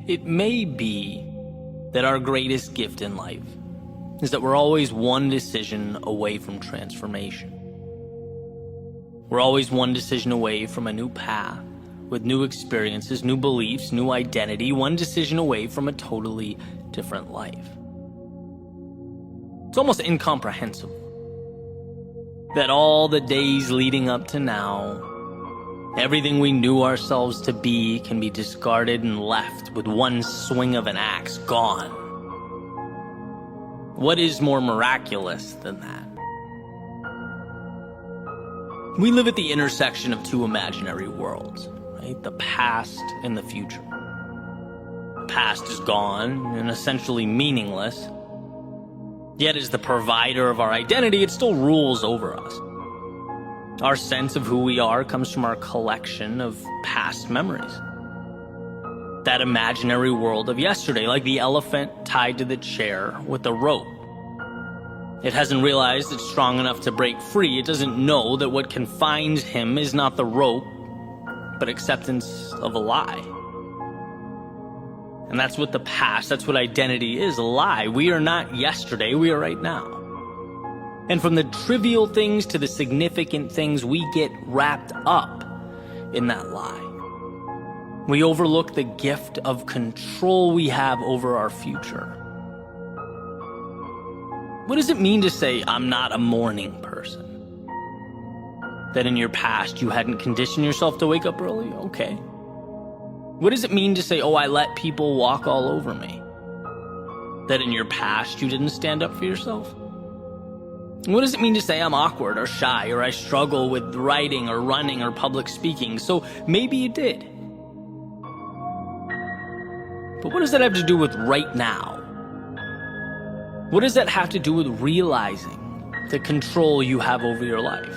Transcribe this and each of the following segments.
It may be that our greatest gift in life is that we're always one decision away from transformation. We're always one decision away from a new path, with new experiences, new beliefs, new identity, one decision away from a totally different life. It's almost incomprehensible that all the days leading up to now, everything we knew ourselves to be can be discarded and left with one swing of an axe, gone. What is more miraculous than that? We live at the intersection of two imaginary worlds, right? The past and the future. The past is gone and essentially meaningless. Yet as the provider of our identity, it still rules over us. Our sense of who we are comes from our collection of past memories. That imaginary world of yesterday, like the elephant tied to the chair with a rope. It hasn't realized it's strong enough to break free. It doesn't know that what confines him is not the rope, but acceptance of a lie. And that's what the past, that's what identity is, a lie. We are not yesterday, we are right now. And from the trivial things to the significant things, we get wrapped up in that lie. We overlook the gift of control we have over our future. What does it mean to say, I'm not a morning person? That in your past you hadn't conditioned yourself to wake up early? Okay. What does it mean to say, oh, I let people walk all over me? That in your past you didn't stand up for yourself? What does it mean to say I'm awkward or shy or I struggle with writing or running or public speaking? So maybe you did. But what does that have to do with right now? What does that have to do with realizing the control you have over your life?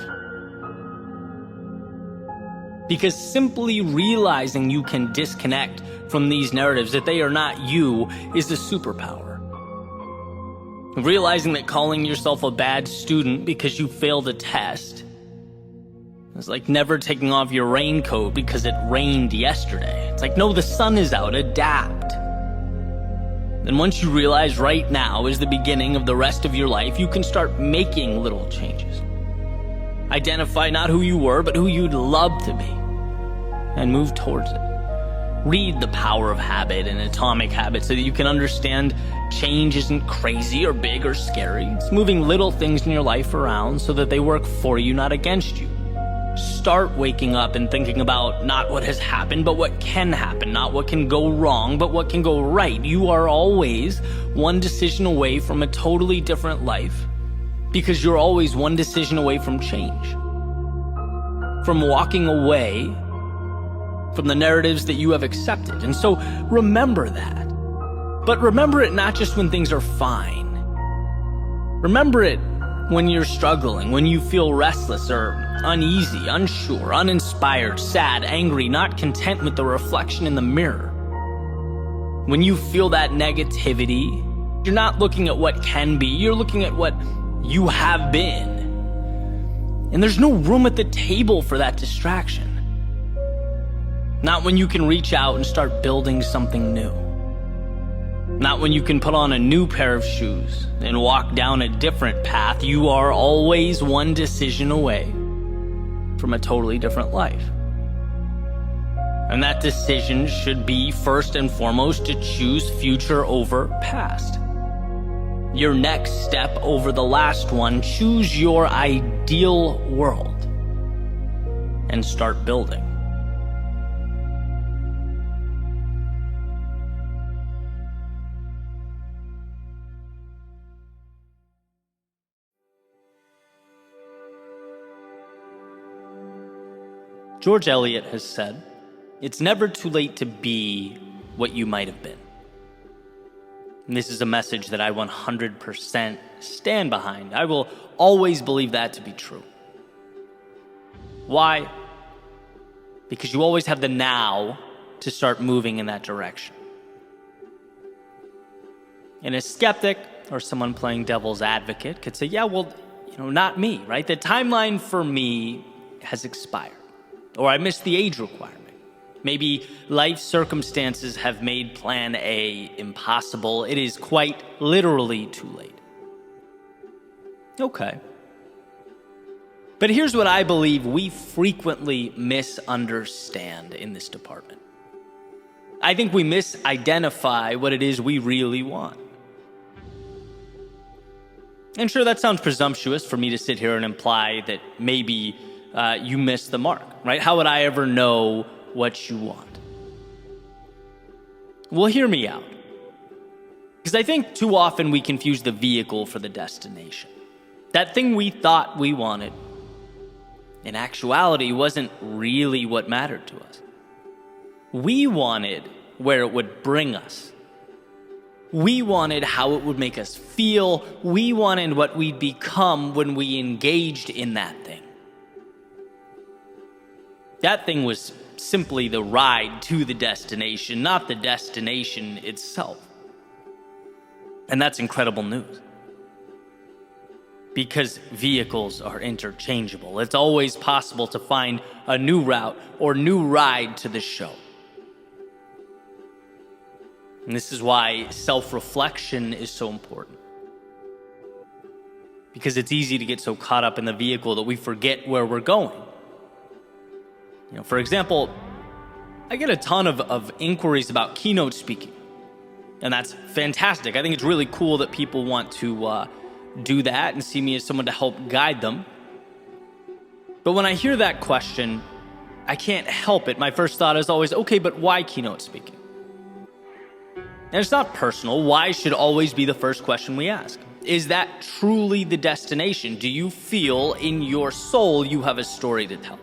Because simply realizing you can disconnect from these narratives, that they are not you, is a superpower. Realizing that calling yourself a bad student because you failed a test is like never taking off your raincoat because it rained yesterday. It's like, no, the sun is out, adapt. And once you realize right now is the beginning of the rest of your life, you can start making little changes. Identify not who you were, but who you'd love to be, and move towards it. Read The Power of Habit and Atomic Habits so that you can understand change isn't crazy or big or scary. It's moving little things in your life around so that they work for you, not against you. Start waking up and thinking about not what has happened, but what can happen. Not what can go wrong, but what can go right. You are always one decision away from a totally different life because you're always one decision away from change. From walking away from the narratives that you have accepted. And so remember that. But remember it not just when things are fine. Remember it when you're struggling, when you feel restless or uneasy, unsure, uninspired, sad, angry, not content with the reflection in the mirror. When you feel that negativity, you're not looking at what can be, you're looking at what you have been. And there's no room at the table for that distraction. Not when you can reach out and start building something new. Not when you can put on a new pair of shoes and walk down a different path. You are always one decision away from a totally different life. And that decision should be first and foremost to choose future over past. Your next step over the last one, choose your ideal world and start building. George Eliot has said, it's never too late to be what you might have been. And this is a message that I 100% stand behind. I will always believe that to be true. Why? Because you always have the now to start moving in that direction. And a skeptic or someone playing devil's advocate could say, yeah, well, not me, right? The timeline for me has expired. Or I missed the age requirement. Maybe life circumstances have made plan A impossible. It is quite literally too late. Okay. But here's what I believe we frequently misunderstand in this department. I think we misidentify what it is we really want. And sure, that sounds presumptuous for me to sit here and imply that maybe you missed the mark, right? How would I ever know what you want? Well, hear me out. Because I think too often we confuse the vehicle for the destination. That thing we thought we wanted, in actuality, wasn't really what mattered to us. We wanted where it would bring us. We wanted how it would make us feel. We wanted what we'd become when we engaged in that thing. That thing was simply the ride to the destination, not the destination itself. And that's incredible news. Because vehicles are interchangeable. It's always possible to find a new route or new ride to the show. And this is why self-reflection is so important. Because it's easy to get so caught up in the vehicle that we forget where we're going. For example, I get a ton of inquiries about keynote speaking. And that's fantastic. I think it's really cool that people want to do that and see me as someone to help guide them. But when I hear that question, I can't help it. My first thought is always, okay, but why keynote speaking? And it's not personal. Why should always be the first question we ask. Is that truly the destination? Do you feel in your soul you have a story to tell?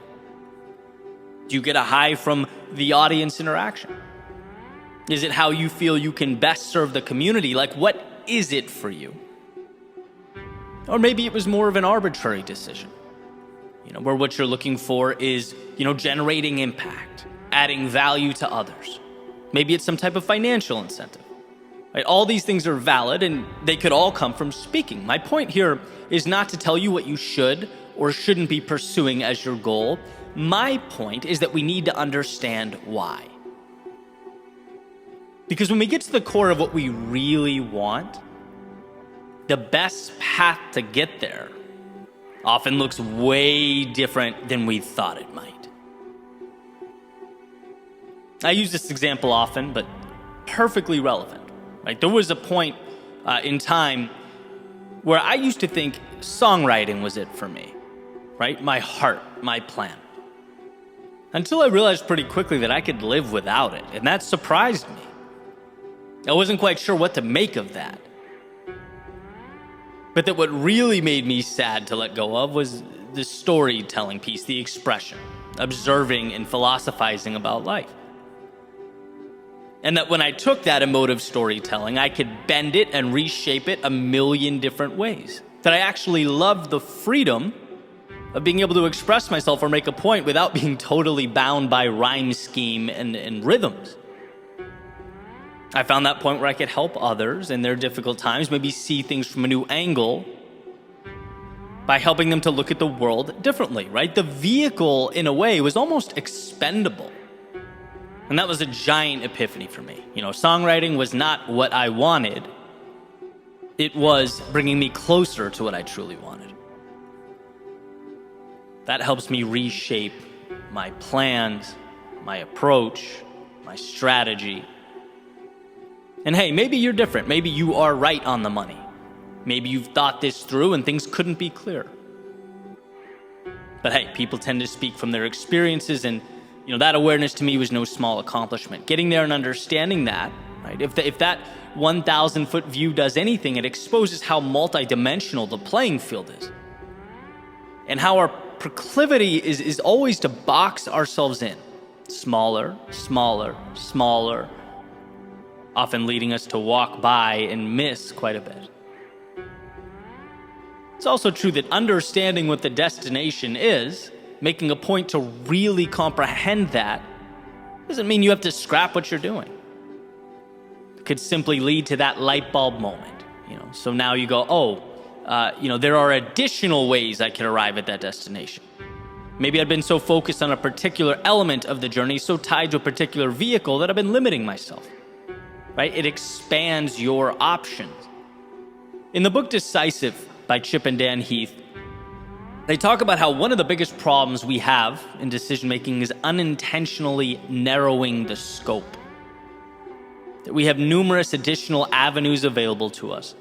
Do you get a high from the audience interaction? Is it how you feel you can best serve the community? Like, what is it for you? Or maybe it was more of an arbitrary decision, where what you're looking for is, generating impact, adding value to others. Maybe it's some type of financial incentive. Right? All these things are valid and they could all come from speaking. My point here is not to tell you what you should or shouldn't be pursuing as your goal. My point is that we need to understand why. Because when we get to the core of what we really want, the best path to get there often looks way different than we thought it might. I use this example often, but perfectly relevant. Right? There was a point in time where I used to think songwriting was it for me, right? My heart, my plan. Until I realized pretty quickly that I could live without it, and that surprised me. I wasn't quite sure what to make of that. But that what really made me sad to let go of was the storytelling piece, the expression, observing and philosophizing about life. And that when I took that emotive storytelling, I could bend it and reshape it a million different ways. That I actually loved the freedom of being able to express myself or make a point without being totally bound by rhyme scheme and rhythms. I found that point where I could help others in their difficult times, maybe see things from a new angle by helping them to look at the world differently, right? The vehicle, in a way, was almost expendable. And that was a giant epiphany for me. Songwriting was not what I wanted. It was bringing me closer to what I truly wanted. That helps me reshape my plans, my approach, my strategy. And hey, maybe you're different. Maybe you are right on the money. Maybe you've thought this through and things couldn't be clearer. But hey, people tend to speak from their experiences, and that awareness to me was no small accomplishment. Getting there and understanding that, right? If that 1,000-foot view does anything, it exposes how multidimensional the playing field is. And how our proclivity is always to box ourselves in. Smaller, smaller, smaller. Often leading us to walk by and miss quite a bit. It's also true that understanding what the destination is, making a point to really comprehend that, doesn't mean you have to scrap what you're doing. It could simply lead to that light bulb moment. So now you go, there are additional ways I can arrive at that destination. Maybe I've been so focused on a particular element of the journey, so tied to a particular vehicle, that I've been limiting myself, right? It expands your options. In the book Decisive by Chip and Dan Heath, they talk about how one of the biggest problems we have in decision making is unintentionally narrowing the scope. That we have numerous additional avenues available to us,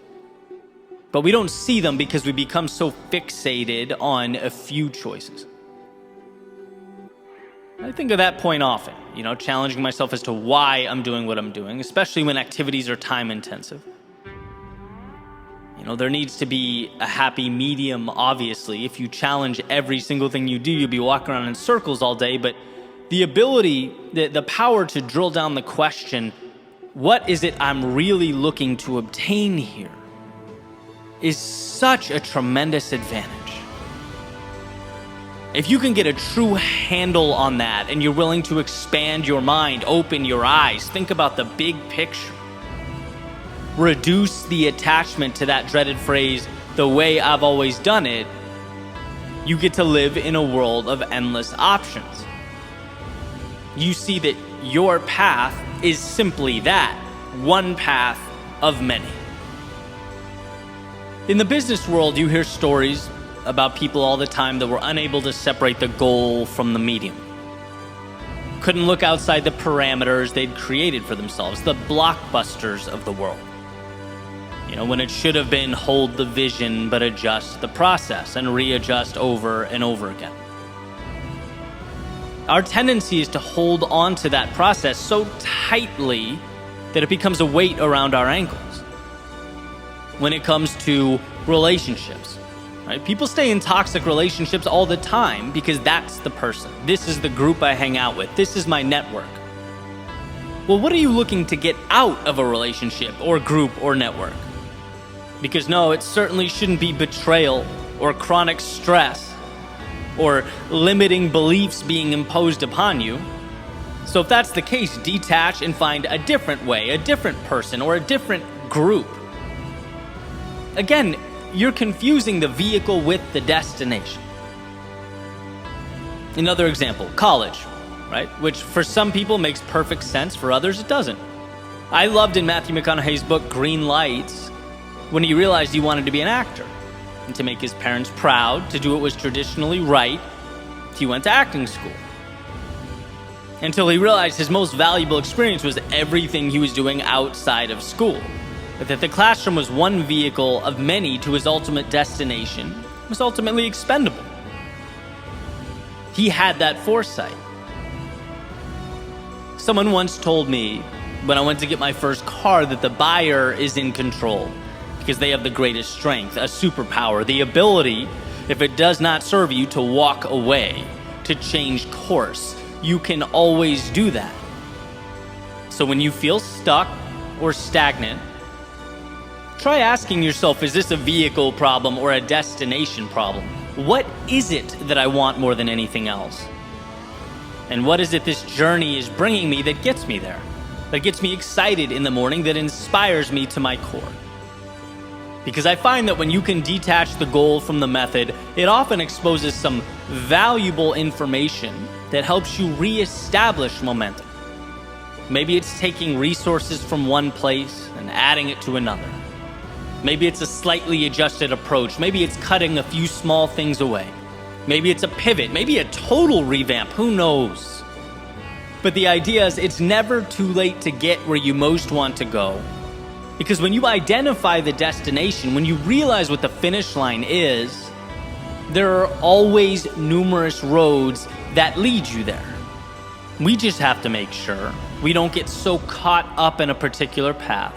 but we don't see them because we become so fixated on a few choices. I think of that point often, challenging myself as to why I'm doing what I'm doing, especially when activities are time intensive. There needs to be a happy medium, obviously. If you challenge every single thing you do, you'll be walking around in circles all day. But the ability, the power to drill down the question, what is it I'm really looking to obtain here, is such a tremendous advantage. If you can get a true handle on that and you're willing to expand your mind, open your eyes, think about the big picture, reduce the attachment to that dreaded phrase, the way I've always done it, you get to live in a world of endless options. You see that your path is simply that, one path of many. In the business world, you hear stories about people all the time that were unable to separate the goal from the medium. Couldn't look outside the parameters they'd created for themselves, the blockbusters of the world. When it should have been hold the vision but adjust the process and readjust over and over again. Our tendency is to hold on to that process so tightly that it becomes a weight around our ankles. When it comes to relationships, right? People stay in toxic relationships all the time because that's the person. This is the group I hang out with. This is my network. Well, what are you looking to get out of a relationship or group or network? Because no, it certainly shouldn't be betrayal or chronic stress or limiting beliefs being imposed upon you. So if that's the case, detach and find a different way, a different person, or a different group. Again, you're confusing the vehicle with the destination. Another example, college, right? Which for some people makes perfect sense, for others it doesn't. I loved in Matthew McConaughey's book, Green Lights, when he realized he wanted to be an actor. And to make his parents proud, to do what was traditionally right, he went to acting school. Until he realized his most valuable experience was everything he was doing outside of school. But that the classroom was one vehicle of many to his ultimate destination, was ultimately expendable. He had that foresight. Someone once told me when I went to get my first car that the buyer is in control because they have the greatest strength, a superpower, the ability, if it does not serve you, to walk away, to change course. You can always do that. So when you feel stuck or stagnant, try asking yourself, is this a vehicle problem or a destination problem? What is it that I want more than anything else? And what is it this journey is bringing me that gets me there? That gets me excited in the morning, that inspires me to my core? Because I find that when you can detach the goal from the method, it often exposes some valuable information that helps you reestablish momentum. Maybe it's taking resources from one place and adding it to another. Maybe it's a slightly adjusted approach. Maybe it's cutting a few small things away. Maybe it's a pivot. Maybe a total revamp. Who knows? But the idea is it's never too late to get where you most want to go. Because when you identify the destination, when you realize what the finish line is, there are always numerous roads that lead you there. We just have to make sure we don't get so caught up in a particular path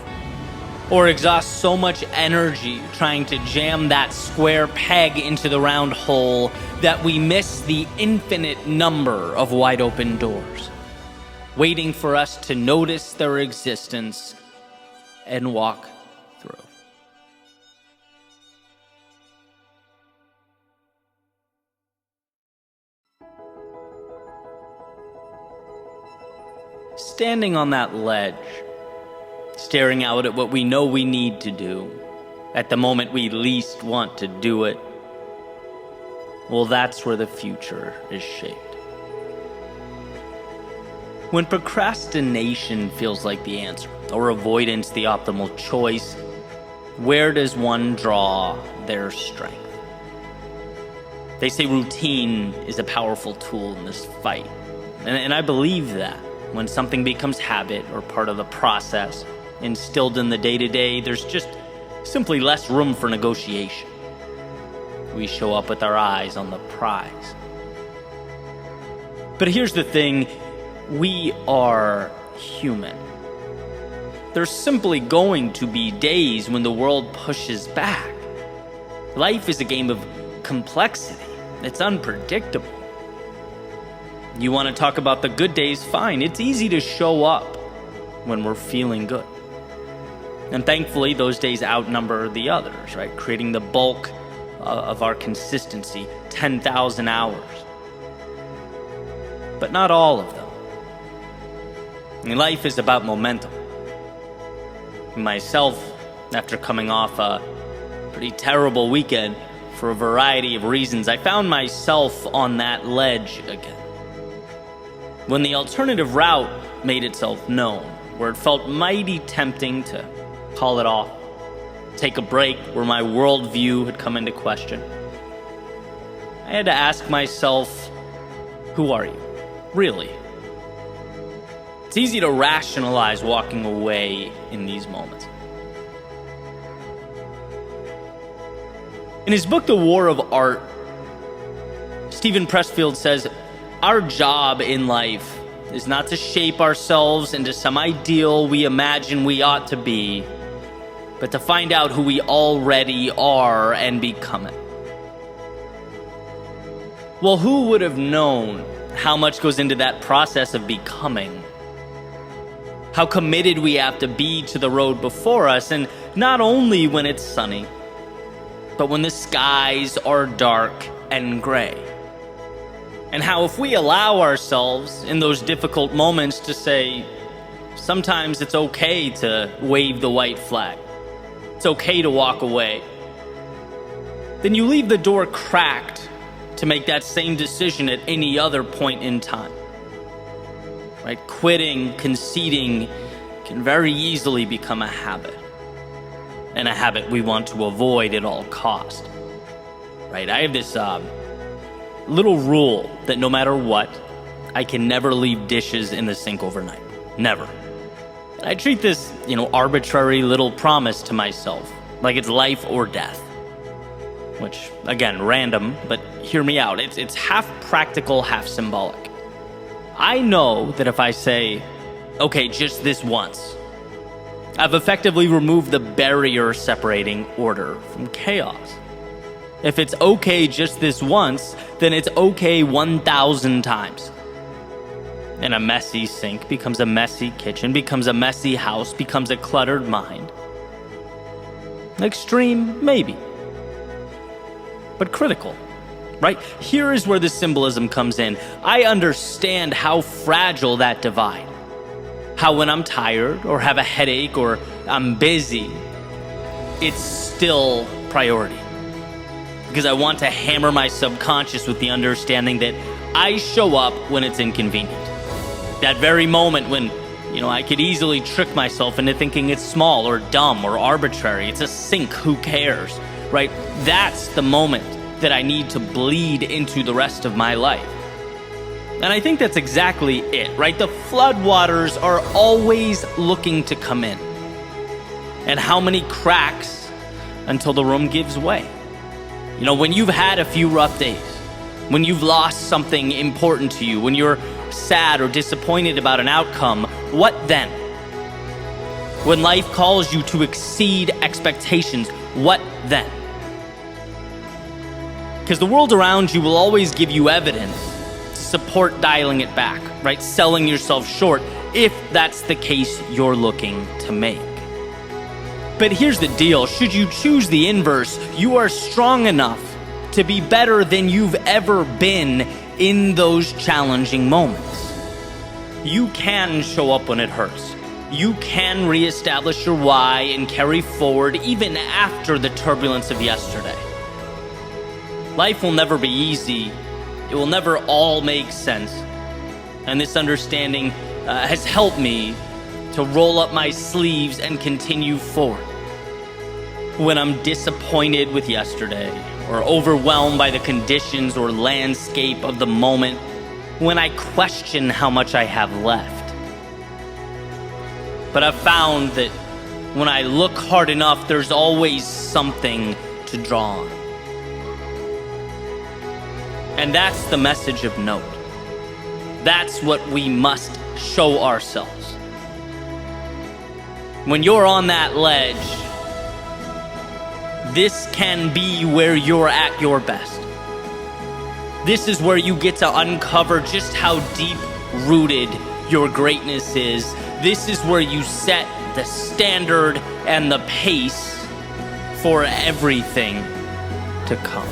or exhaust so much energy trying to jam that square peg into the round hole that we miss the infinite number of wide open doors, waiting for us to notice their existence and walk through. Standing on that ledge, staring out at what we know we need to do, at the moment we least want to do it, well, that's where the future is shaped. When procrastination feels like the answer, or avoidance the optimal choice, where does one draw their strength? They say routine is a powerful tool in this fight. And I believe that. When something becomes habit or part of the process, instilled in the day-to-day, there's just simply less room for negotiation. We show up with our eyes on the prize. But here's the thing, we are human. There's simply going to be days when the world pushes back. Life is a game of complexity. It's unpredictable. You want to talk about the good days? Fine. It's easy to show up when we're feeling good. And thankfully, those days outnumber the others, right? Creating the bulk of our consistency, 10,000 hours. But not all of them. I mean, life is about momentum. Myself, after coming off a pretty terrible weekend for a variety of reasons, I found myself on that ledge again. When the alternative route made itself known, where it felt mighty tempting to call it off, take a break, where my worldview had come into question, I had to ask myself, who are you? Really? It's easy to rationalize walking away in these moments. In his book, The War of Art, Stephen Pressfield says, our job in life is not to shape ourselves into some ideal we imagine we ought to be, but to find out who we already are and become it. Well, who would have known how much goes into that process of becoming? How committed we have to be to the road before us, and not only when it's sunny, but when the skies are dark and gray. And how if we allow ourselves in those difficult moments to say, sometimes it's okay to wave the white flag, it's okay to walk away, then you leave the door cracked to make that same decision at any other point in time. Right? Quitting, conceding can very easily become a habit. And a habit we want to avoid at all cost. Right? I have this little rule that no matter what, I can never leave dishes in the sink overnight. Never. I treat this, arbitrary little promise to myself like it's life or death. Which, again, random, but hear me out. It's half practical, half symbolic. I know that if I say, okay, just this once, I've effectively removed the barrier separating order from chaos. If it's okay just this once, then it's okay 1,000 times. And a messy sink becomes a messy kitchen, becomes a messy house, becomes a cluttered mind. Extreme, maybe. But critical, right? Here is where the symbolism comes in. I understand how fragile that divide. How when I'm tired or have a headache or I'm busy, it's still priority. Because I want to hammer my subconscious with the understanding that I show up when it's inconvenient. That very moment when, I could easily trick myself into thinking it's small or dumb or arbitrary. It's a sink, who cares, right? That's the moment that I need to bleed into the rest of my life. And I think that's exactly it, right? The floodwaters are always looking to come in. And how many cracks until the room gives way? When you've had a few rough days, when you've lost something important to you, when you're sad or disappointed about an outcome, what then? When life calls you to exceed expectations, what then? Because the world around you will always give you evidence to support dialing it back, right? Selling yourself short, if that's the case you're looking to make. But here's the deal. Should you choose the inverse, you are strong enough to be better than you've ever been in those challenging moments. You can show up when it hurts. You can reestablish your why and carry forward even after the turbulence of yesterday. Life will never be easy. It will never all make sense. And this understanding has helped me to roll up my sleeves and continue forward. When I'm disappointed with yesterday, or overwhelmed by the conditions or landscape of the moment, when I question how much I have left. But I've found that when I look hard enough, there's always something to draw on. And that's the message of note. That's what we must show ourselves. When you're on that ledge, this can be where you're at your best. This is where you get to uncover just how deep-rooted your greatness is. This is where you set the standard and the pace for everything to come.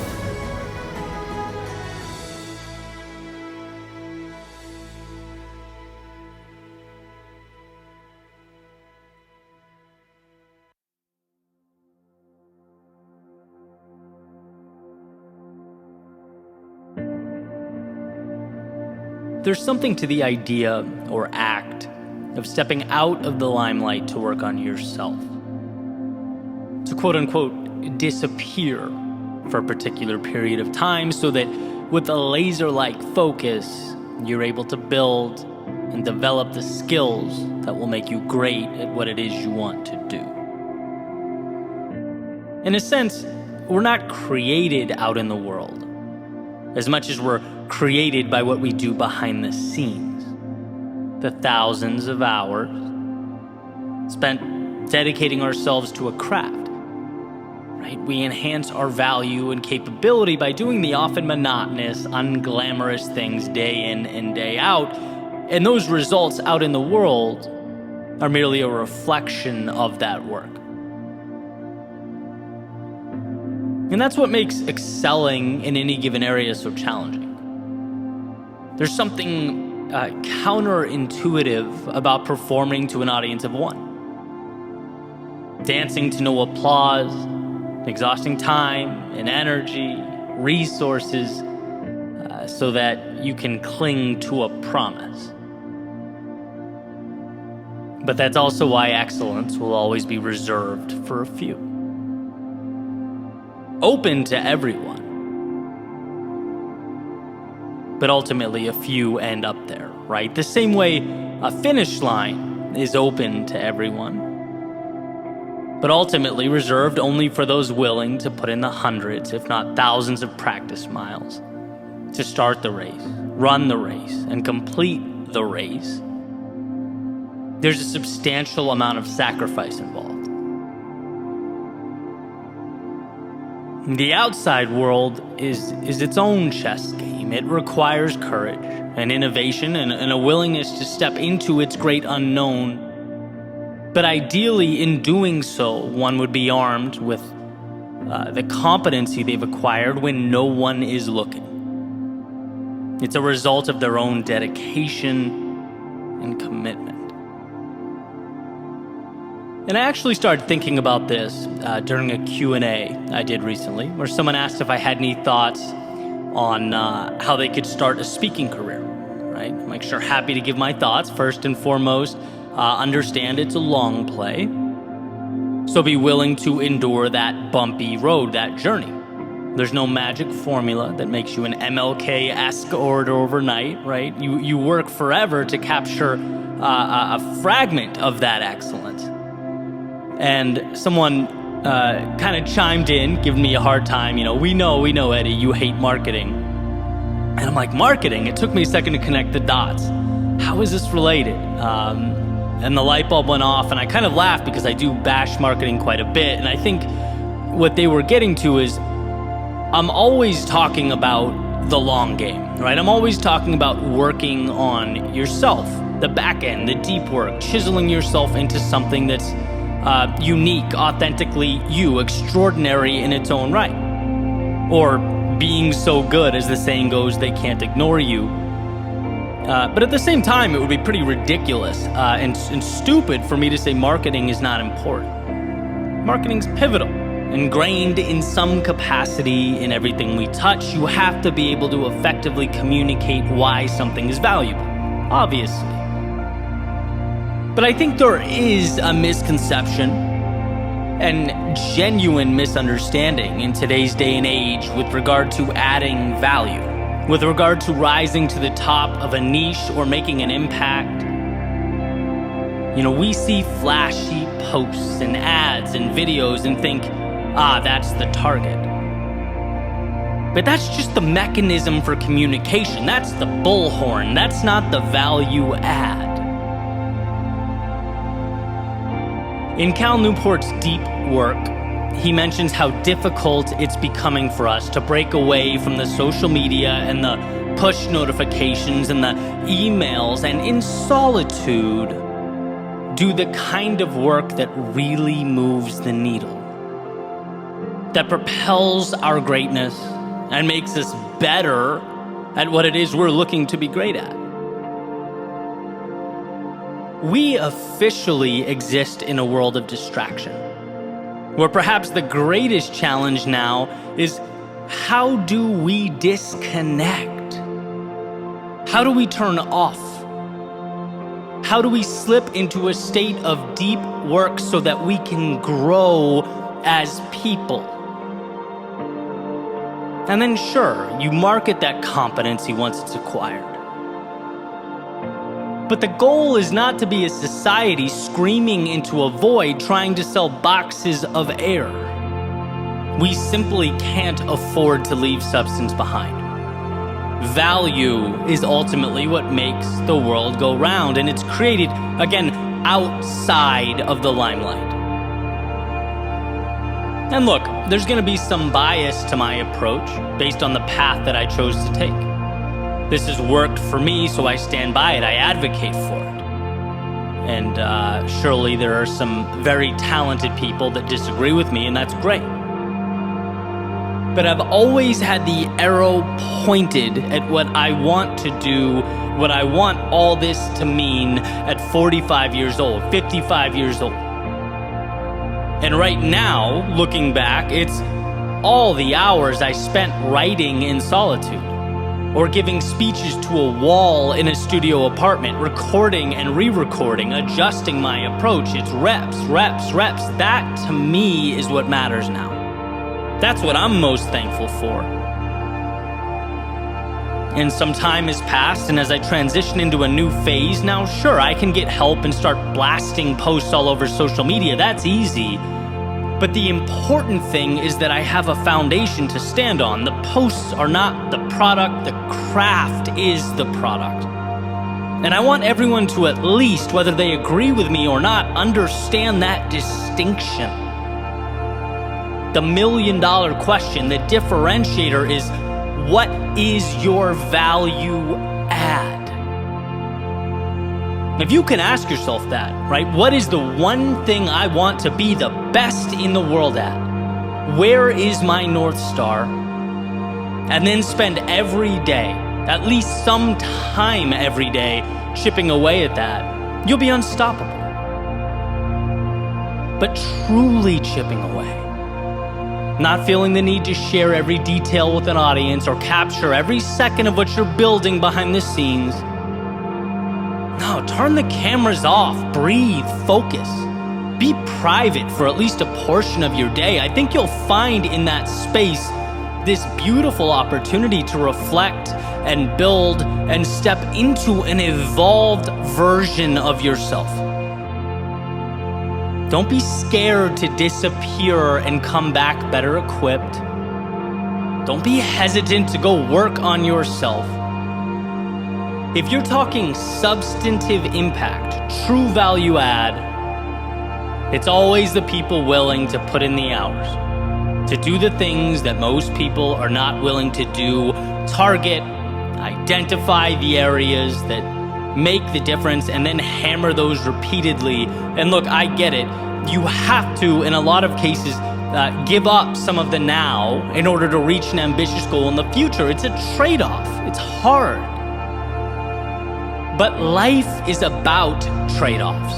There's something to the idea or act of stepping out of the limelight to work on yourself. To quote-unquote disappear for a particular period of time so that with a laser-like focus, you're able to build and develop the skills that will make you great at what it is you want to do. In a sense, we're not created out in the world as much as we're created by what we do behind the scenes. The thousands of hours spent dedicating ourselves to a craft, right? We enhance our value and capability by doing the often monotonous, unglamorous things day in and day out. And those results out in the world are merely a reflection of that work. And that's what makes excelling in any given area so challenging. There's something counterintuitive about performing to an audience of one. Dancing to no applause, exhausting time and energy, resources, so that you can cling to a promise. But that's also why excellence will always be reserved for a few. Open to everyone. But ultimately, a few end up there, right? The same way a finish line is open to everyone, but ultimately reserved only for those willing to put in the hundreds, if not thousands of practice miles to start the race, run the race, and complete the race. There's a substantial amount of sacrifice involved. The outside world is its own chess game. It requires courage and innovation and a willingness to step into its great unknown. But ideally, in doing so, one would be armed with the competency they've acquired when no one is looking. It's a result of their own dedication and commitment. And I actually started thinking about this during a Q&A I did recently, where someone asked if I had any thoughts on how they could start a speaking career, right? I'm like, sure, happy to give my thoughts. First and foremost, understand it's a long play. So be willing to endure that bumpy road, that journey. There's no magic formula that makes you an MLK-esque orator overnight, right? You work forever to capture a fragment of that excellence. And someone kind of chimed in, giving me a hard time. We know, Eddie, you hate marketing. And I'm like, marketing? It took me a second to connect the dots. How is this related? And the light bulb went off, and I kind of laughed because I do bash marketing quite a bit. And I think what they were getting to is I'm always talking about the long game, right? I'm always talking about working on yourself, the back end, the deep work, chiseling yourself into something that's unique, authentically you, extraordinary in its own right. Or being so good, as the saying goes, they can't ignore you. But at the same time, it would be pretty ridiculous and stupid for me to say marketing is not important. Marketing's pivotal. ingrained in some capacity in everything we touch. You have to be able to effectively communicate why something is valuable, obviously. But I think there is a misconception and genuine misunderstanding in today's day and age with regard to adding value, with regard to rising to the top of a niche or making an impact. We see flashy posts and ads and videos and think, that's the target. But that's just the mechanism for communication. That's the bullhorn. That's not the value add. In Cal Newport's deep work, he mentions how difficult it's becoming for us to break away from the social media and the push notifications and the emails, and in solitude, do the kind of work that really moves the needle, that propels our greatness and makes us better at what it is we're looking to be great at. We officially exist in a world of distraction, where perhaps the greatest challenge now is, how do we disconnect? How do we turn off? How do we slip into a state of deep work so that we can grow as people? And then sure, you market that competency once it's acquired. But the goal is not to be a society screaming into a void trying to sell boxes of air. We simply can't afford to leave substance behind. Value is ultimately what makes the world go round, and it's created, again, outside of the limelight. And look, there's going to be some bias to my approach based on the path that I chose to take. This has worked for me, so I stand by it. I advocate for it. And surely there are some very talented people that disagree with me, and that's great. But I've always had the arrow pointed at what I want to do, what I want all this to mean at 45 years old, 55 years old. And right now, looking back, it's all the hours I spent writing in solitude, or giving speeches to a wall in a studio apartment, recording and re-recording, adjusting my approach. It's reps, reps, reps. That, to me, is what matters now. That's what I'm most thankful for. And some time has passed, and as I transition into a new phase, now sure, I can get help and start blasting posts all over social media. That's easy. But the important thing is that I have a foundation to stand on. The posts are not the product, the craft is the product. And I want everyone to at least, whether they agree with me or not, understand that distinction. The million-dollar question, the differentiator is, what is your value add? If you can ask yourself that, right? What is the one thing I want to be the best in the world at? Where is my North Star? And then spend every day, at least some time every day, chipping away at that, you'll be unstoppable. But truly chipping away. Not feeling the need to share every detail with an audience or capture every second of what you're building behind the scenes. No, turn the cameras off, breathe, focus. Be private for at least a portion of your day. I think you'll find in that space this beautiful opportunity to reflect and build and step into an evolved version of yourself. Don't be scared to disappear and come back better equipped. Don't be hesitant to go work on yourself. If you're talking substantive impact, true value add, it's always the people willing to put in the hours, to do the things that most people are not willing to do, target, identify the areas that make the difference, and then hammer those repeatedly. And look, I get it. You have to, in a lot of cases, give up some of the now in order to reach an ambitious goal in the future. It's a trade-off. It's hard. But life is about trade-offs.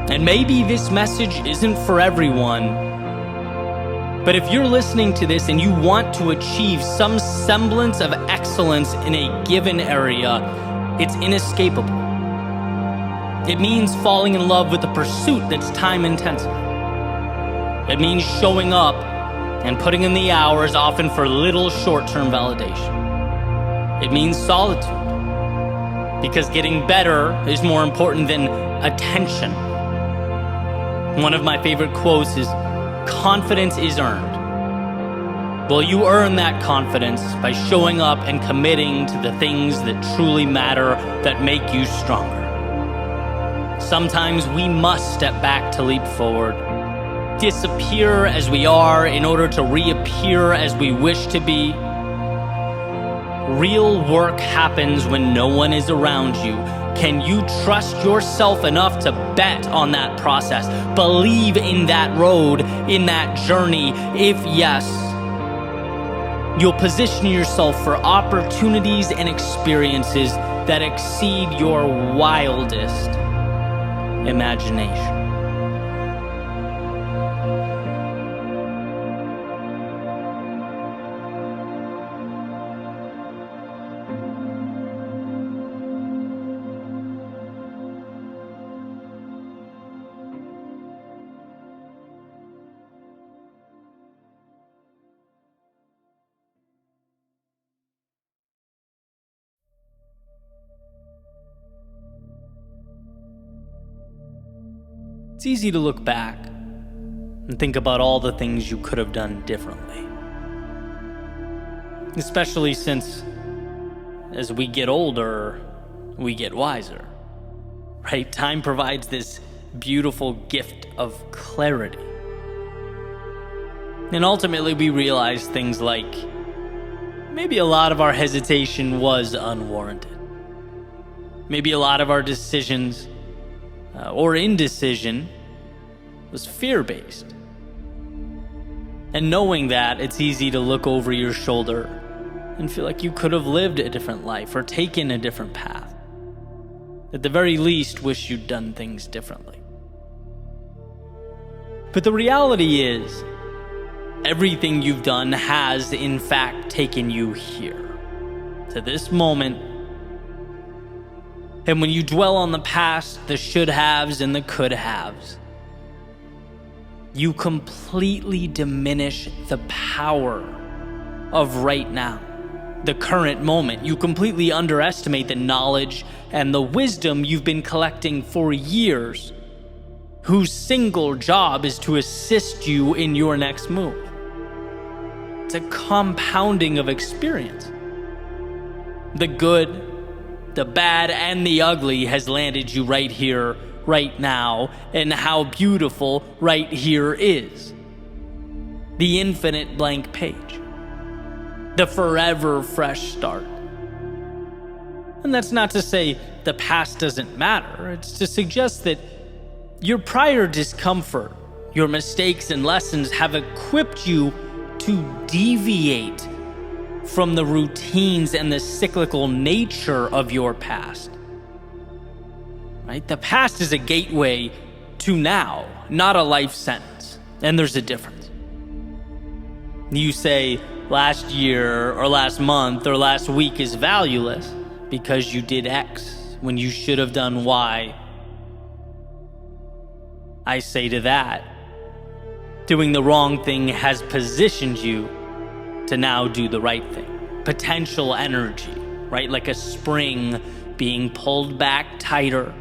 And maybe this message isn't for everyone, But if you're listening to this and you want to achieve some semblance of excellence in a given area, it's inescapable. It means falling in love with a pursuit that's time intensive. It means showing up and putting in the hours, often for little short-term validation. It means solitude, because getting better is more important than attention. One of my favorite quotes is, "Confidence is earned." Well, you earn that confidence by showing up and committing to the things that truly matter, that make you stronger. Sometimes we must step back to leap forward, disappear as we are in order to reappear as we wish to be. Real work happens when no one is around you. Can you trust yourself enough to bet on that process? Believe in that road, in that journey? If yes, you'll position yourself for opportunities and experiences that exceed your wildest imagination. It's easy to look back and think about all the things you could have done differently. Especially since, as we get older, we get wiser, right? Time provides this beautiful gift of clarity. And ultimately we realize things like, maybe a lot of our hesitation was unwarranted. Maybe a lot of our decisions or indecision was fear-based. And knowing that, it's easy to look over your shoulder and feel like you could have lived a different life or taken a different path. At the very least, wish you'd done things differently. But the reality is, everything you've done has, in fact, taken you here, to this moment. And when you dwell on the past, the should-haves and the could-haves, you completely diminish the power of right now, the current moment. You completely underestimate the knowledge and the wisdom you've been collecting for years, whose single job is to assist you in your next move. It's a compounding of experience. The good, the bad, and the ugly has landed you right here, right now, and how beautiful right here is. The infinite blank page. The forever fresh start. And that's not to say the past doesn't matter. It's to suggest that your prior discomfort, your mistakes and lessons have equipped you to deviate from the routines and the cyclical nature of your past. Right? The past is a gateway to now, not a life sentence. And there's a difference. You say last year or last month or last week is valueless because you did X when you should have done Y. I say to that, doing the wrong thing has positioned you to now do the right thing. Potential energy, right? Like a spring being pulled back tighter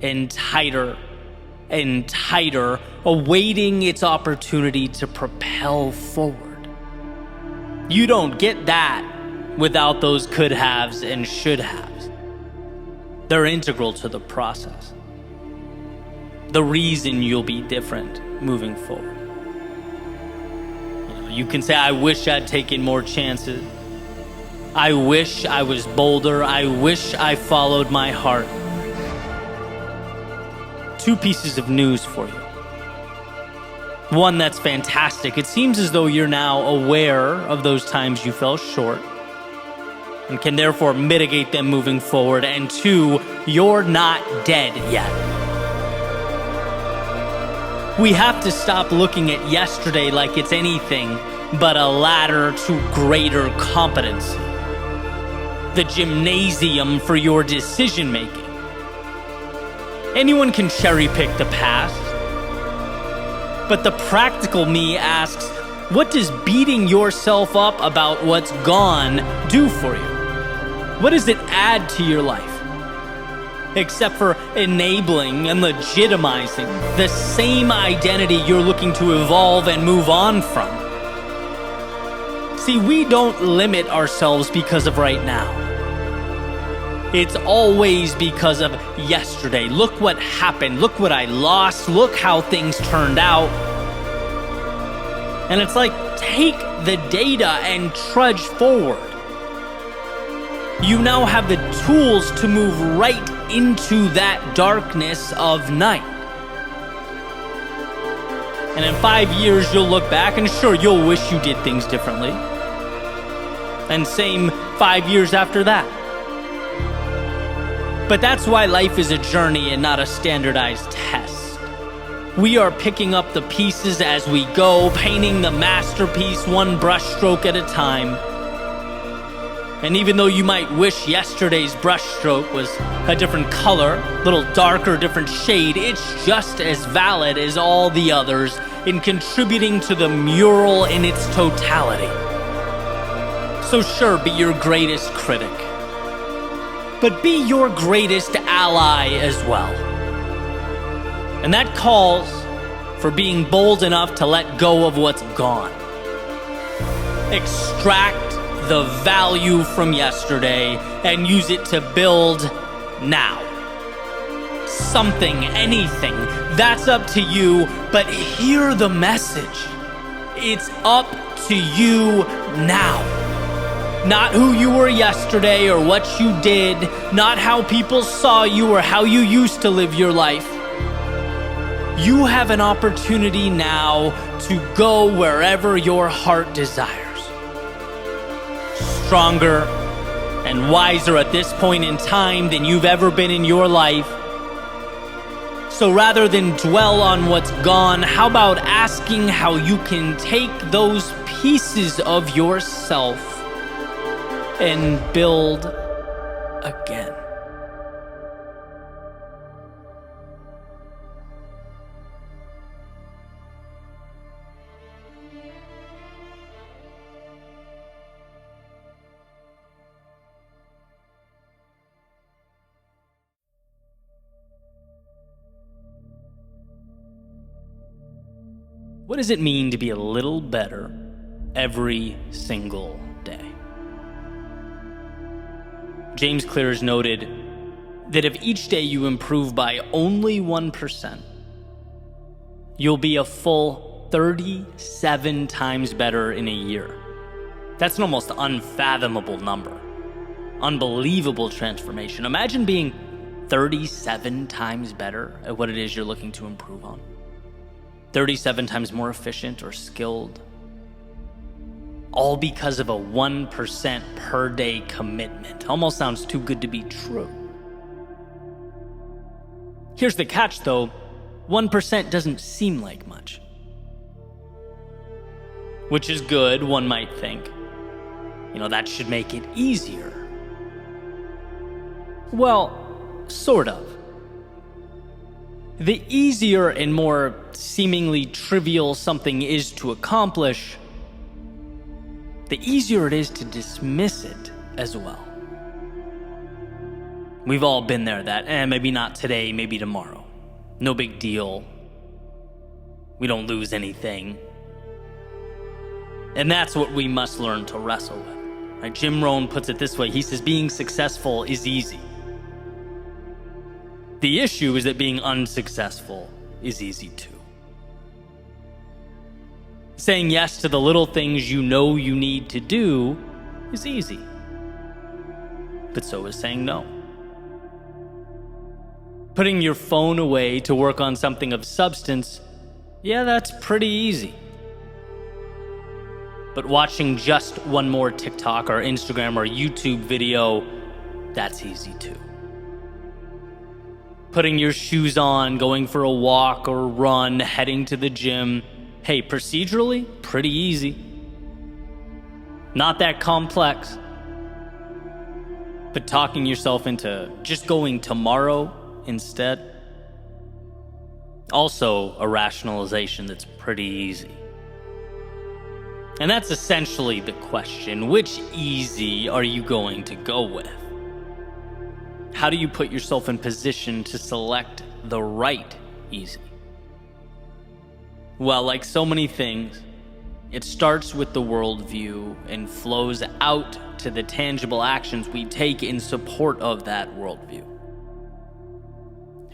and tighter and tighter, awaiting its opportunity to propel forward. You don't get that without those could-haves and should-haves. They're integral to the process. The reason you'll be different moving forward. You can say, I wish I'd taken more chances. I wish I was bolder. I wish I followed my heart. Two pieces of news for you. One that's fantastic. It seems as though you're now aware of those times you fell short and can therefore mitigate them moving forward. And two, you're not dead yet. We have to stop looking at yesterday like it's anything but a ladder to greater competency. The gymnasium for your decision making. Anyone can cherry pick the past, but the practical me asks, what does beating yourself up about what's gone do for you? What does it add to your life? Except for enabling and legitimizing the same identity you're looking to evolve and move on from. See, we don't limit ourselves because of right now. It's always because of yesterday. Look what happened. Look what I lost. Look how things turned out. And it's like, take the data and trudge forward. You now have the tools to move right into that darkness of night. And in 5 years, you'll look back and sure, you'll wish you did things differently. And same 5 years after that. But that's why life is a journey and not a standardized test. We are picking up the pieces as we go, painting the masterpiece one brushstroke at a time. And even though you might wish yesterday's brushstroke was a different color, a little darker, different shade, it's just as valid as all the others in contributing to the mural in its totality. So sure, be your greatest critic, but be your greatest ally as well. And that calls for being bold enough to let go of what's gone. Extract the value from yesterday and use it to build now. Something, anything, that's up to you, but hear the message. It's up to you now. Not who you were yesterday or what you did, not how people saw you or how you used to live your life. You have an opportunity now to go wherever your heart desires. Stronger and wiser at this point in time than you've ever been in your life. So rather than dwell on what's gone, how about asking how you can take those pieces of yourself and build again? What does it mean to be a little better every single day? James Clear has noted that if each day you improve by only 1%, you'll be a full 37 times better in a year. That's an almost unfathomable number. Unbelievable transformation. Imagine being 37 times better at what it is you're looking to improve on. 37 times more efficient or skilled. All because of a 1% per day commitment. Almost sounds too good to be true. Here's the catch though, 1% doesn't seem like much. Which is good, one might think. That should make it easier. Well, sort of. The easier and more seemingly trivial something is to accomplish, the easier it is to dismiss it as well. We've all been there that, maybe not today, maybe tomorrow. No big deal. We don't lose anything. And that's what we must learn to wrestle with. Right? Jim Rohn puts it this way. He says, being successful is easy. The issue is that being unsuccessful is easy too. Saying yes to the little things you know you need to do is easy. But so is saying no. Putting your phone away to work on something of substance, yeah, that's pretty easy. But watching just one more TikTok or Instagram or YouTube video, that's easy too. putting your shoes on, going for a walk or a run, heading to the gym. Hey, procedurally, pretty easy. Not that complex. But talking yourself into just going tomorrow instead, also a rationalization that's pretty easy. And that's essentially the question. Which easy are you going to go with? How do you put yourself in position to select the right easy? Well, like so many things, it starts with the worldview and flows out to the tangible actions we take in support of that worldview.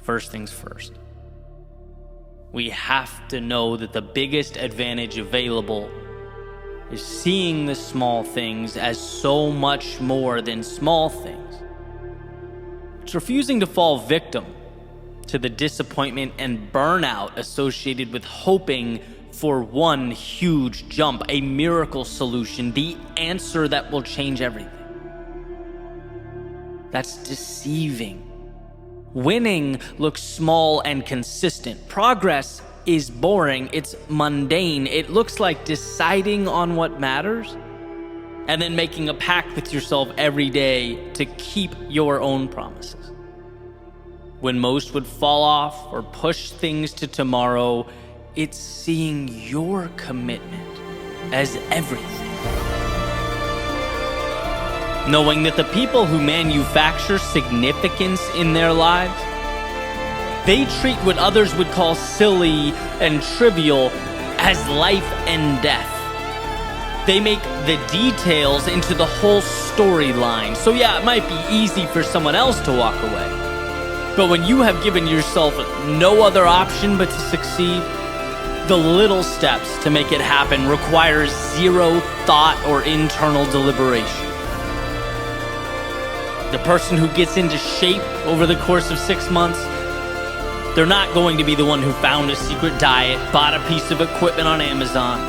First things first. We have to know that the biggest advantage available is seeing the small things as so much more than small things. It's refusing to fall victim to the disappointment and burnout associated with hoping for one huge jump, a miracle solution, the answer that will change everything. That's deceiving. Winning looks small and consistent. Progress is boring. It's mundane. It looks like deciding on what matters and then making a pact with yourself every day to keep your own promises. When most would fall off or push things to tomorrow, it's seeing your commitment as everything. Knowing that the people who manufacture significance in their lives, they treat what others would call silly and trivial as life and death. They make the details into the whole storyline. So yeah, it might be easy for someone else to walk away. But when you have given yourself no other option but to succeed, the little steps to make it happen requires zero thought or internal deliberation. The person who gets into shape over the course of 6 months, they're not going to be the one who found a secret diet, bought a piece of equipment on Amazon.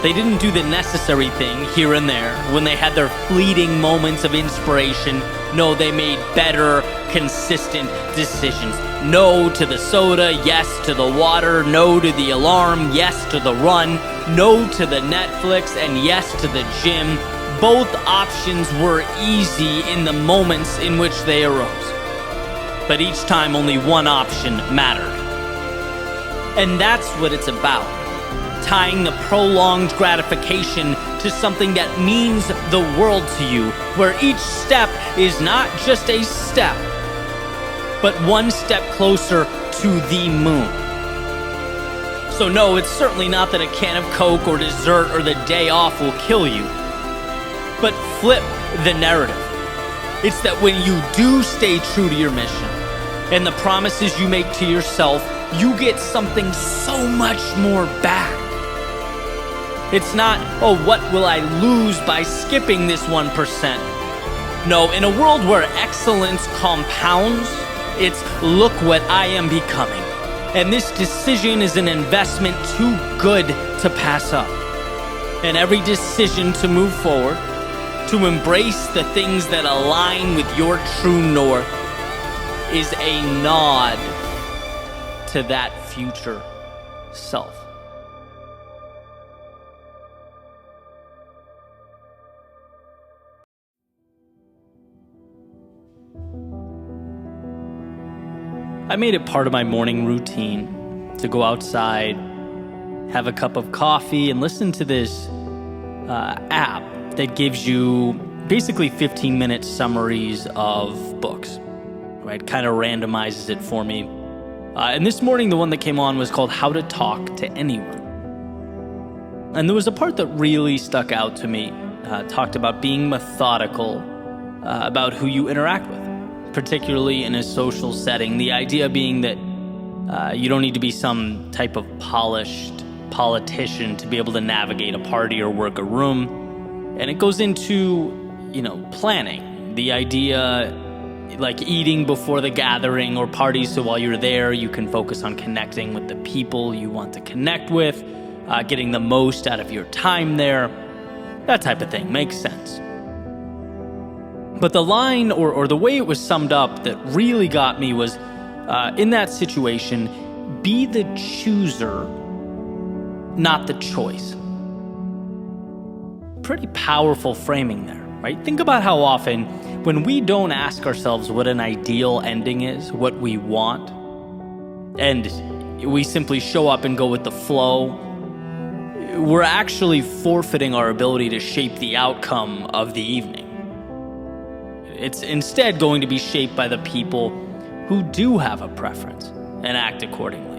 They didn't do the necessary thing here and there when they had their fleeting moments of inspiration. No, they made better, consistent decisions. No to the soda, yes to the water, no to the alarm, yes to the run, no to the Netflix, and yes to the gym. Both options were easy in the moments in which they arose. But each time only one option mattered. And that's what it's about. Tying the prolonged gratification to something that means the world to you, where each step is not just a step, but one step closer to the moon. So no, it's certainly not that a can of Coke or dessert or the day off will kill you. But flip the narrative. It's that when you do stay true to your mission and the promises you make to yourself, you get something so much more back. It's not, oh, what will I lose by skipping this 1%? No, in a world where excellence compounds, it's look what I am becoming. And this decision is an investment too good to pass up. And every decision to move forward, to embrace the things that align with your true north, is a nod to that future self. I made it part of my morning routine to go outside, have a cup of coffee, and listen to this app that gives you basically 15-minute summaries of books, right? Kind of randomizes it for me. And this morning, the one that came on was called How to Talk to Anyone. And there was a part that really stuck out to me. Talked about being methodical about who you interact with, particularly in a social setting. The idea being that you don't need to be some type of polished politician to be able to navigate a party or work a room. And it goes into, planning. The idea, like eating before the gathering or parties, so while you're there, you can focus on connecting with the people you want to connect with, getting the most out of your time there. That type of thing makes sense. But the line or the way it was summed up that really got me was, In that situation, be the chooser, not the choice. Pretty powerful framing there, right? Think about how often when we don't ask ourselves what an ideal ending is, what we want, and we simply show up and go with the flow, we're actually forfeiting our ability to shape the outcome of the evening. It's instead going to be shaped by the people who do have a preference and act accordingly.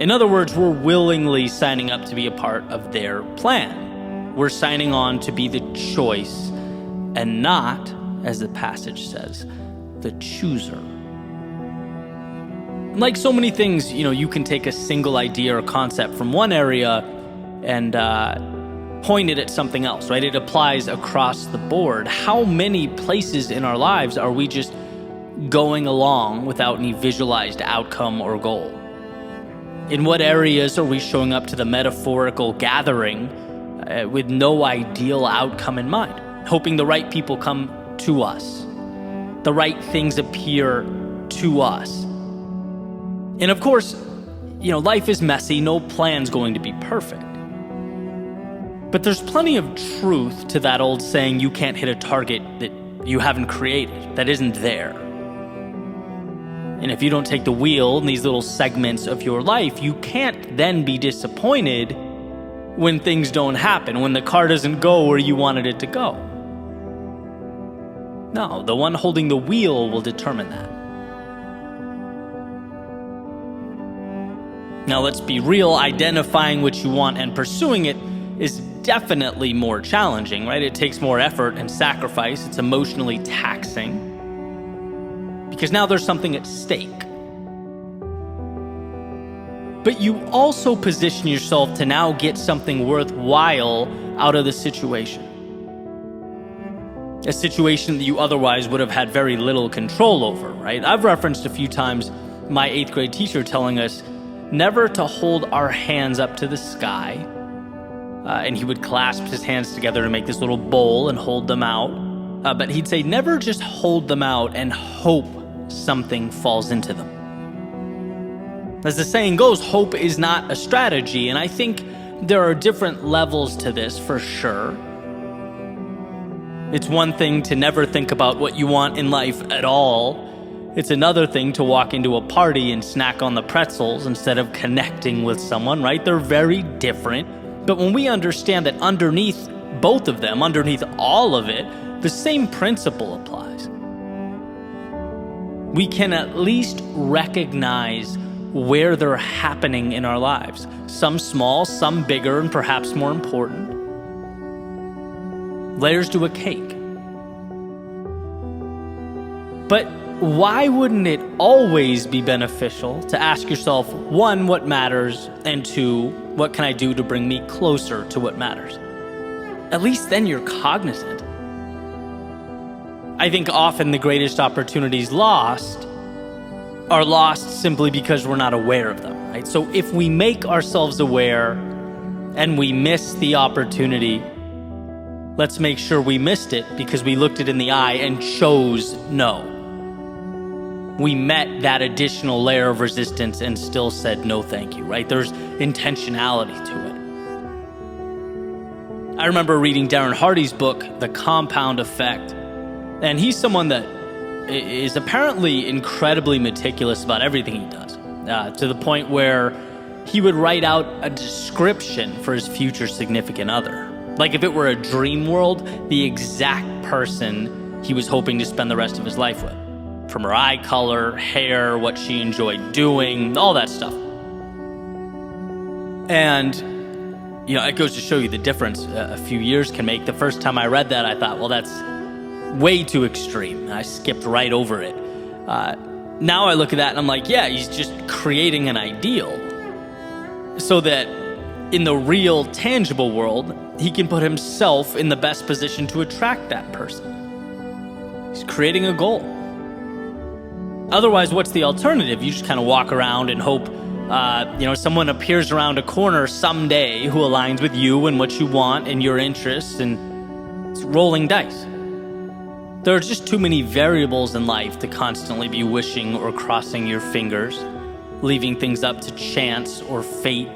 In other words, we're willingly signing up to be a part of their plan. We're signing on to be the choice and not, as the passage says, the chooser. Like so many things, you can take a single idea or concept from one area and point it at something else, right? It applies across the board. How many places in our lives are we just going along without any visualized outcome or goal? In what areas are we showing up to the metaphorical gathering with no ideal outcome in mind, hoping the right people come to us, the right things appear to us? And of course, life is messy. No plan's going to be perfect. But there's plenty of truth to that old saying, you can't hit a target that you haven't created, that isn't there. And if you don't take the wheel in these little segments of your life, you can't then be disappointed when things don't happen, when the car doesn't go where you wanted it to go. No, the one holding the wheel will determine that. Now, let's be real, identifying what you want and pursuing it is definitely more challenging, right? It takes more effort and sacrifice. It's emotionally taxing because now there's something at stake. But you also position yourself to now get something worthwhile out of the situation. A situation that you otherwise would have had very little control over, right? I've referenced a few times my 8th grade teacher telling us never to hold our hands up to the sky. And he would clasp his hands together to make this little bowl and hold them out. But he'd say, never just hold them out and hope something falls into them. As the saying goes, hope is not a strategy. And I think there are different levels to this for sure. It's one thing to never think about what you want in life at all. It's another thing to walk into a party and snack on the pretzels instead of connecting with someone, right? They're very different. But when we understand that underneath both of them, underneath all of it, the same principle applies. We can at least recognize where they're happening in our lives. Some small, some bigger, and perhaps more important. Layers to a cake. But why wouldn't it always be beneficial to ask yourself, 1, what matters, and 2, what can I do to bring me closer to what matters? At least then you're cognizant. I think often the greatest opportunities are lost simply because we're not aware of them, right? So if we make ourselves aware and we miss the opportunity, let's make sure we missed it because we looked it in the eye and chose no. We met that additional layer of resistance and still said no thank you, right? There's intentionality to it. I remember reading Darren Hardy's book, The Compound Effect, and he's someone that is apparently incredibly meticulous about everything he does, to the point where he would write out a description for his future significant other. Like if it were a dream world, the exact person he was hoping to spend the rest of his life with. From her eye color, hair, what she enjoyed doing, all that stuff. And, it goes to show you the difference a few years can make. The first time I read that, I thought, well, that's way too extreme. I skipped right over it. Now I look at that and I'm like, yeah, he's just creating an ideal so that in the real, tangible world, he can put himself in the best position to attract that person. He's creating a goal. Otherwise, what's the alternative? You just kind of walk around and hope, someone appears around a corner someday who aligns with you and what you want and your interests, and it's rolling dice. There are just too many variables in life to constantly be wishing or crossing your fingers, leaving things up to chance or fate.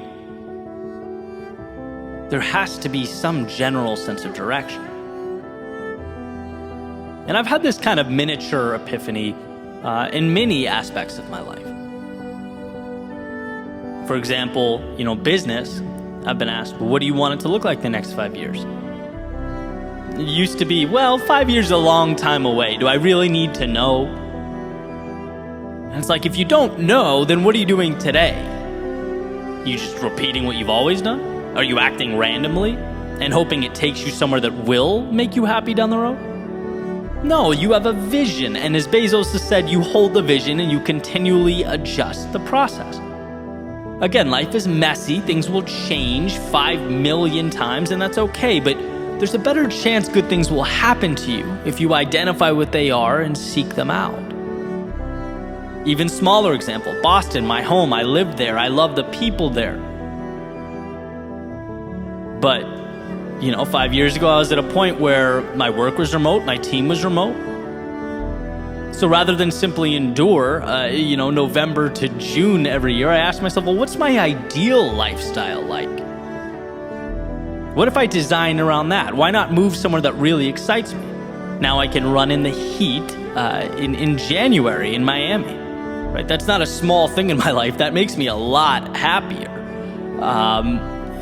There has to be some general sense of direction. And I've had this kind of miniature epiphany in many aspects of my life. For example, business. I've been asked, well, what do you want it to look like the next 5 years? It used to be, 5 years is a long time away. Do I really need to know? And it's like, if you don't know, then what are you doing today? You just repeating what you've always done? Are you acting randomly and hoping it takes you somewhere that will make you happy down the road? No, you have a vision. And as Bezos has said, you hold the vision and you continually adjust the process. Again, life is messy. Things will change 5 million times, and that's okay. But there's a better chance good things will happen to you if you identify what they are and seek them out. Even smaller example, Boston, my home. I lived there. I love the people there. But, 5 years ago, I was at a point where my work was remote, my team was remote. So rather than simply endure, November to June every year, I asked myself, well, what's my ideal lifestyle like? What if I design around that? Why not move somewhere that really excites me? Now I can run in the heat in January in Miami, right? That's not a small thing in my life. That makes me a lot happier.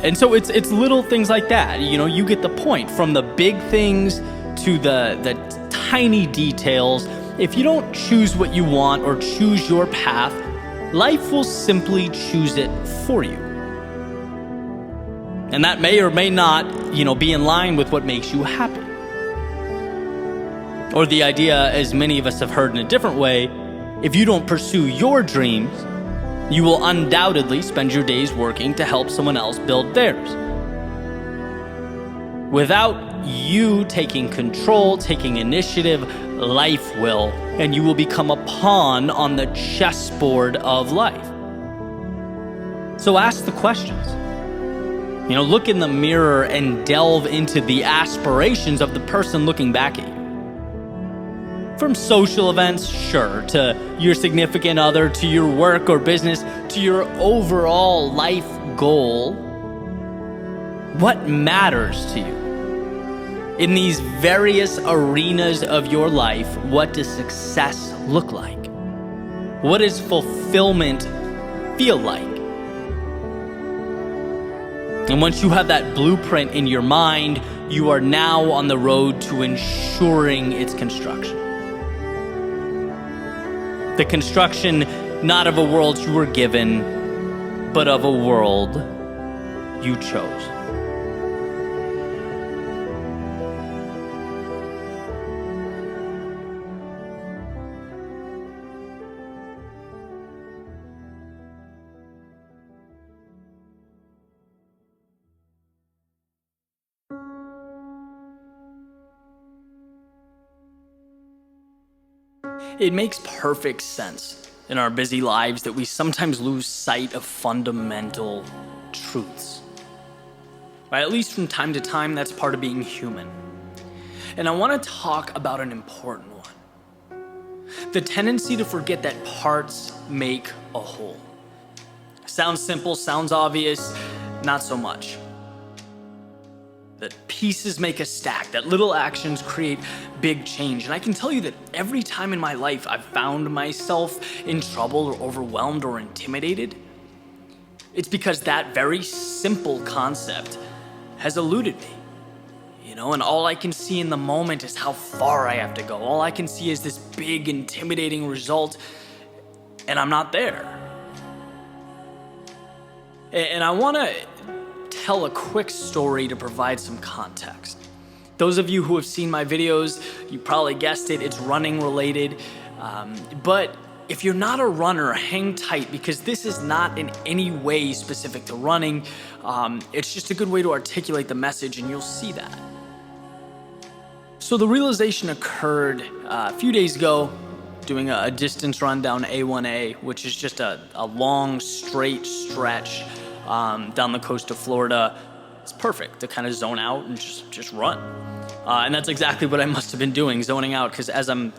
And so it's little things like that. You get the point. From the big things to the tiny details. If you don't choose what you want or choose your path, life will simply choose it for you. And that may or may not, be in line with what makes you happy. Or the idea, as many of us have heard in a different way, if you don't pursue your dreams, you will undoubtedly spend your days working to help someone else build theirs. Without you taking control, taking initiative, life will, and you will become a pawn on the chessboard of life. So ask the questions. Look in the mirror and delve into the aspirations of the person looking back at you. From social events, sure, to your significant other, to your work or business, to your overall life goal. What matters to you? In these various arenas of your life, what does success look like? What does fulfillment feel like? And once you have that blueprint in your mind, you are now on the road to ensuring its construction. The construction not of a world you were given, but of a world you chose. It makes perfect sense in our busy lives that we sometimes lose sight of fundamental truths. Right? At least from time to time, that's part of being human. And I want to talk about an important one. The tendency to forget that parts make a whole. Sounds simple, sounds obvious, not so much. That pieces make a stack, that little actions create big change. And I can tell you that every time in my life I've found myself in trouble or overwhelmed or intimidated, it's because that very simple concept has eluded me. And all I can see in the moment is how far I have to go. All I can see is this big, intimidating result, and I'm not there. And I want to tell a quick story to provide some context. Those of you who have seen my videos, you probably guessed it, it's running related. But if you're not a runner, hang tight, because this is not in any way specific to running. It's just a good way to articulate the message, and you'll see that. So the realization occurred a few days ago doing a distance run down A1A, which is just a long, straight stretch down the coast of Florida. it's perfect to kind of zone out and just run. And that's exactly what I must have been doing, zoning out, because as I'm,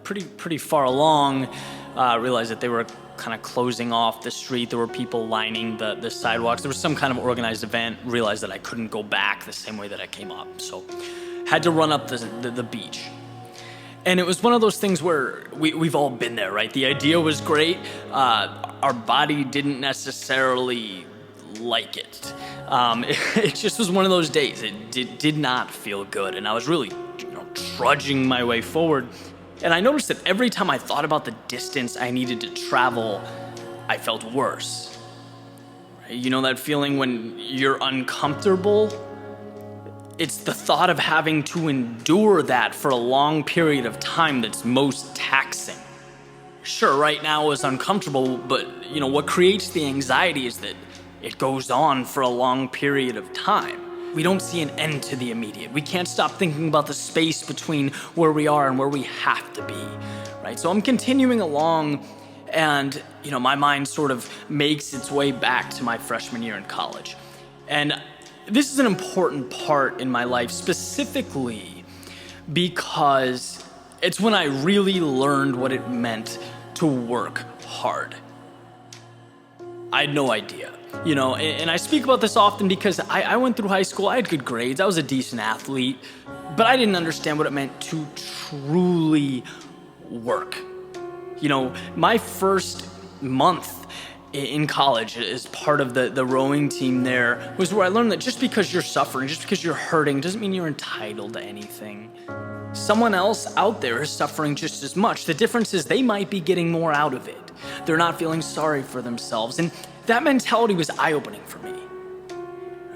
pretty far along, I realized that they were kind of closing off the street. There were people lining the sidewalks. There was some kind of organized event. Realized that I couldn't go back the same way that I came up. So had to run up the beach. And it was one of those things where we've all been there, right? The idea was great. Our body didn't necessarily like it. It just was one of those days. It did not feel good. And I was really, trudging my way forward. And I noticed that every time I thought about the distance I needed to travel, I felt worse. Right? You know that feeling when you're uncomfortable? It's the thought of having to endure that for a long period of time that's most taxing. Sure, right now is uncomfortable, but what creates the anxiety is that it goes on for a long period of time. We don't see an end to the immediate. We can't stop thinking about the space between where we are and where we have to be, right? So I'm continuing along, and my mind sort of makes its way back to my freshman year in college. And this is an important part in my life, specifically because it's when I really learned what it meant to work hard. I had no idea. And I speak about this often because I went through high school, I had good grades, I was a decent athlete, but I didn't understand what it meant to truly work. My first month in college as part of the rowing team there was where I learned that just because you're suffering, just because you're hurting, doesn't mean you're entitled to anything. Someone else out there is suffering just as much. The difference is they might be getting more out of it. They're not feeling sorry for themselves. And that mentality was eye-opening for me.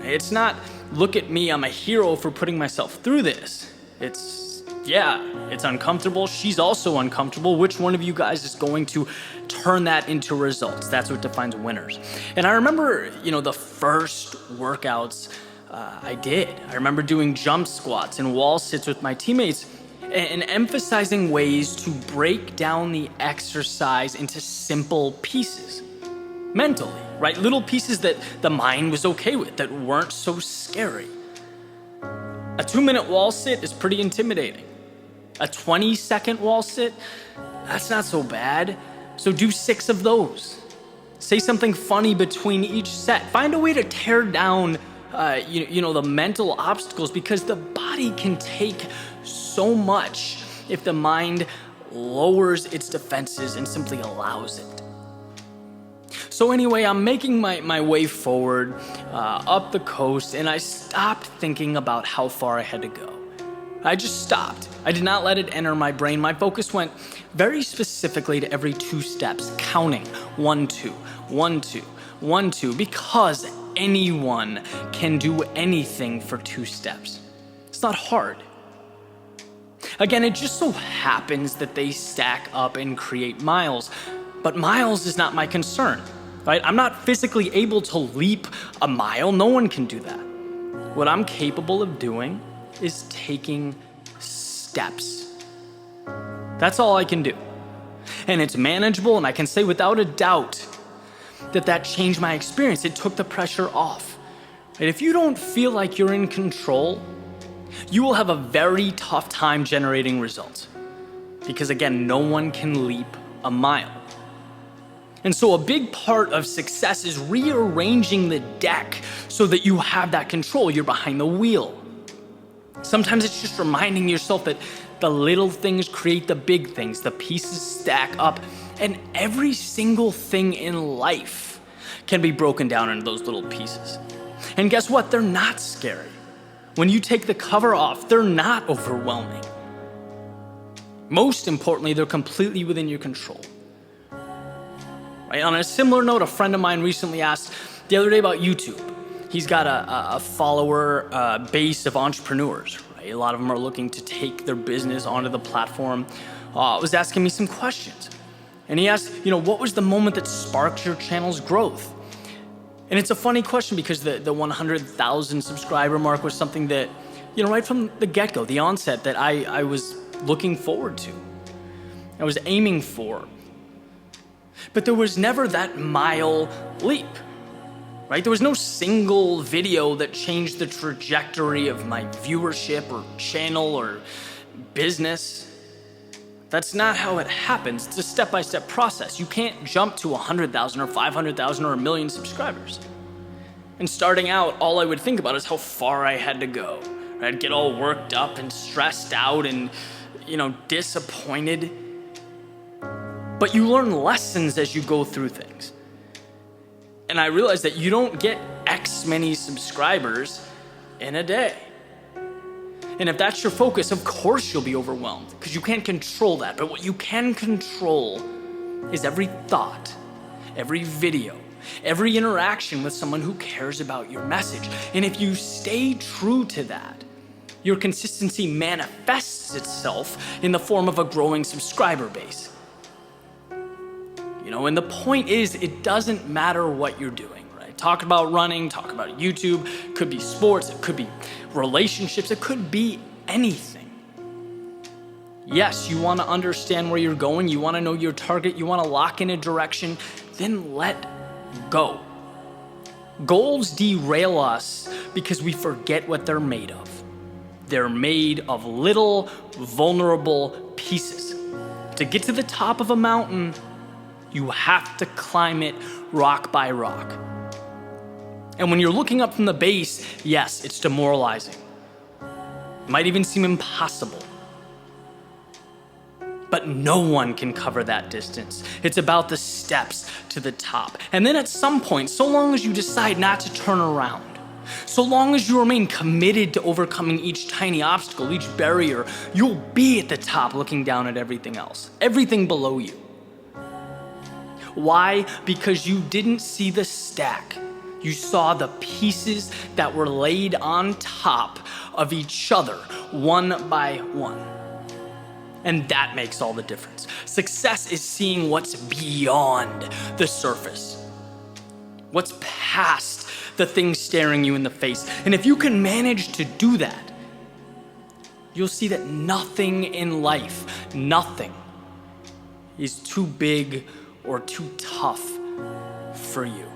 It's not, look at me, I'm a hero for putting myself through this. It's uncomfortable. She's also uncomfortable. Which one of you guys is going to turn that into results? That's what defines winners. And I remember, the first workouts I did. I remember doing jump squats and wall sits with my teammates and emphasizing ways to break down the exercise into simple pieces. Mentally, right? Little pieces that the mind was okay with, that weren't so scary. A 2-minute wall sit is pretty intimidating. A 20-second wall sit, that's not so bad. So do 6 of those. Say something funny between each set. Find a way to tear down, the mental obstacles, because the body can take so much if the mind lowers its defenses and simply allows it. So anyway, I'm making my way forward up the coast, and I stopped thinking about how far I had to go. I just stopped. I did not let it enter my brain. My focus went very specifically to every 2 steps, counting 1, 2, 1, 2, 1, 2, because anyone can do anything for 2 steps. It's not hard. Again, it just so happens that they stack up and create miles, but miles is not my concern. Right? I'm not physically able to leap a mile. No one can do that. What I'm capable of doing is taking steps. That's all I can do. And it's manageable, and I can say without a doubt that changed my experience. It took the pressure off. Right? If you don't feel like you're in control, you will have a very tough time generating results. Because again, no one can leap a mile. And so a big part of success is rearranging the deck so that you have that control. You're behind the wheel. Sometimes it's just reminding yourself that the little things create the big things. The pieces stack up, and every single thing in life can be broken down into those little pieces. And guess what? They're not scary. When you take the cover off, they're not overwhelming. Most importantly, they're completely within your control. Right? On a similar note, a friend of mine recently asked the other day about YouTube. He's got a follower base of entrepreneurs. Right? A lot of them are looking to take their business onto the platform. Was asking me some questions. And he asked, what was the moment that sparked your channel's growth? And it's a funny question because the 100,000 subscriber mark was something that, right from the get-go, the onset, that I was looking forward to. I was aiming for. But there was never that mile leap. right? There was no single video that changed the trajectory of my viewership or channel or business. That's not how it happens. It's a step-by-step process. You can't jump to 100,000 or 500,000 or 1,000,000 subscribers. And starting out, all I would think about is how far I had to go. I'd get all worked up and stressed out and, disappointed. But you learn lessons as you go through things. And I realized that you don't get X many subscribers in a day. And if that's your focus, of course you'll be overwhelmed because you can't control that. But what you can control is every thought, every video, every interaction with someone who cares about your message. And if you stay true to that, your consistency manifests itself in the form of a growing subscriber base. And the point is, it doesn't matter what you're doing, right? Talk about running, talk about YouTube, it could be sports, it could be relationships, it could be anything. Yes, you want to understand where you're going, you want to know your target, you want to lock in a direction, then let go. Goals derail us because we forget what they're made of. They're made of little vulnerable pieces. To get to the top of a mountain, you have to climb it rock by rock. And when you're looking up from the base, yes, it's demoralizing. It might even seem impossible. But no one can cover that distance. It's about the steps to the top. And then at some point, so long as you decide not to turn around, so long as you remain committed to overcoming each tiny obstacle, each barrier, you'll be at the top looking down at everything else, everything below you. Why? Because you didn't see the stack. You saw the pieces that were laid on top of each other, one by one. And that makes all the difference. Success is seeing what's beyond the surface, what's past the things staring you in the face. And if you can manage to do that, you'll see that nothing in life, nothing is too big or too tough for you.